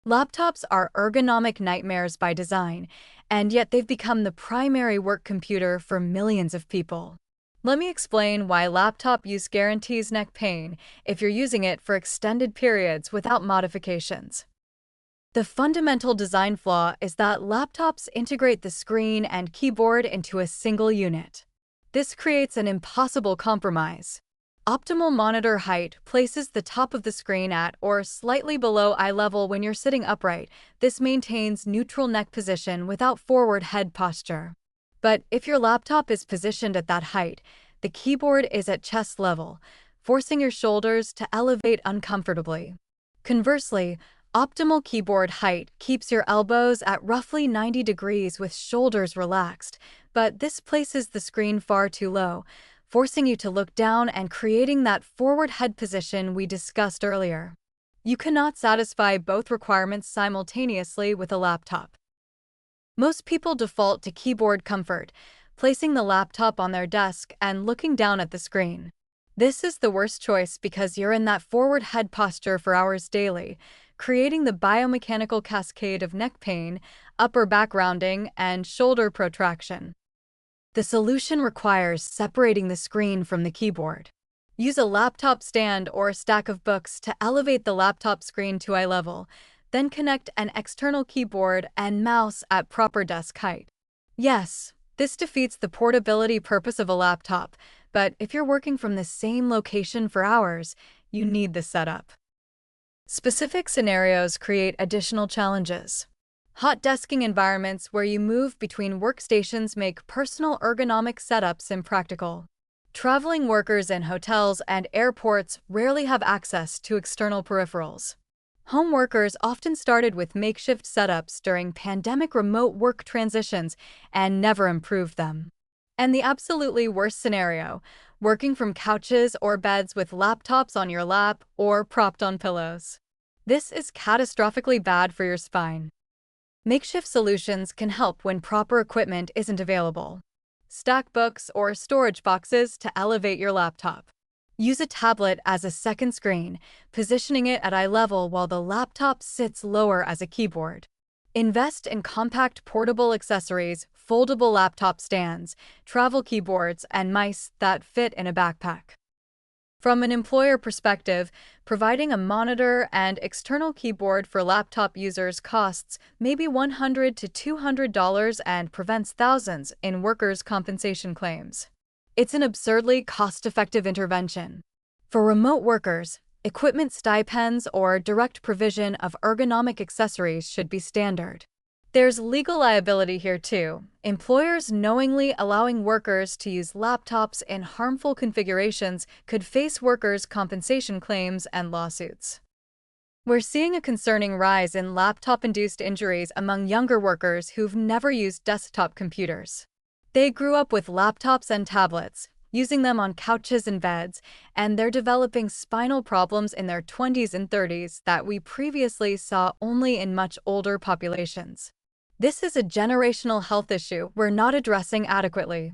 Laptops are ergonomic nightmares by design, and yet they've become the primary work computer for millions of people. Let me explain why laptop use guarantees neck pain if you're using it for extended periods without modifications. The fundamental design flaw is that laptops integrate the screen and keyboard into a single unit. This creates an impossible compromise. Optimal monitor height places the top of the screen at or slightly below eye level when you're sitting upright. This maintains neutral neck position without forward head posture. But if your laptop is positioned at that height, the keyboard is at chest level, forcing your shoulders to elevate uncomfortably. Conversely, optimal keyboard height keeps your elbows at roughly 90 degrees with shoulders relaxed, but this places the screen far too low, forcing you to look down and creating that forward head position we discussed earlier. You cannot satisfy both requirements simultaneously with a laptop. Most people default to keyboard comfort, placing the laptop on their desk and looking down at the screen. This is the worst choice because you're in that forward head posture for hours daily, creating the biomechanical cascade of neck pain, upper back rounding, and shoulder protraction. The solution requires separating the screen from the keyboard. Use a laptop stand or a stack of books to elevate the laptop screen to eye level, then connect an external keyboard and mouse at proper desk height. Yes, this defeats the portability purpose of a laptop, but if you're working from the same location for hours, you need this setup. Specific scenarios create additional challenges. Hot desking environments where you move between workstations make personal ergonomic setups impractical. Traveling workers in hotels and airports rarely have access to external peripherals. Home workers often started with makeshift setups during pandemic remote work transitions and never improved them. And the absolutely worst scenario, working from couches or beds with laptops on your lap or propped on pillows. This is catastrophically bad for your spine. Makeshift solutions can help when proper equipment isn't available. Stack books or storage boxes to elevate your laptop. Use a tablet as a second screen, positioning it at eye level while the laptop sits lower as a keyboard. Invest in compact portable accessories, foldable laptop stands, travel keyboards, and mice that fit in a backpack. From an employer perspective, providing a monitor and external keyboard for laptop users costs maybe $100 to $200 and prevents thousands in workers' compensation claims. It's an absurdly cost-effective intervention. For remote workers, equipment stipends or direct provision of ergonomic accessories should be standard. There's legal liability here too. Employers knowingly allowing workers to use laptops in harmful configurations could face workers' compensation claims and lawsuits. We're seeing a concerning rise in laptop-induced injuries among younger workers who've never used desktop computers. They grew up with laptops and tablets, using them on couches and beds, and they're developing spinal problems in their 20s and 30s that we previously saw only in much older populations. This is a generational health issue we're not addressing adequately.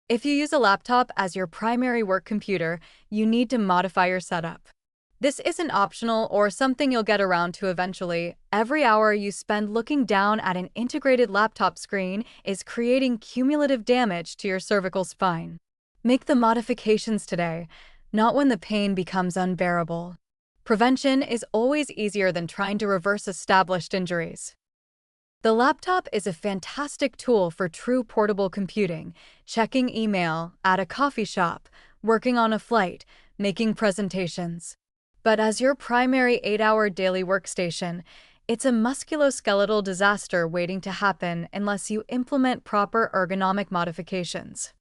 If you use a laptop as your primary work computer, you need to modify your setup. This isn't optional or something you'll get around to eventually. Every hour you spend looking down at an integrated laptop screen is creating cumulative damage to your cervical spine. Make the modifications today, not when the pain becomes unbearable. Prevention is always easier than trying to reverse established injuries. The laptop is a fantastic tool for true portable computing, checking email, at a coffee shop, working on a flight, making presentations. But as your primary 8-hour daily workstation, it's a musculoskeletal disaster waiting to happen unless you implement proper ergonomic modifications.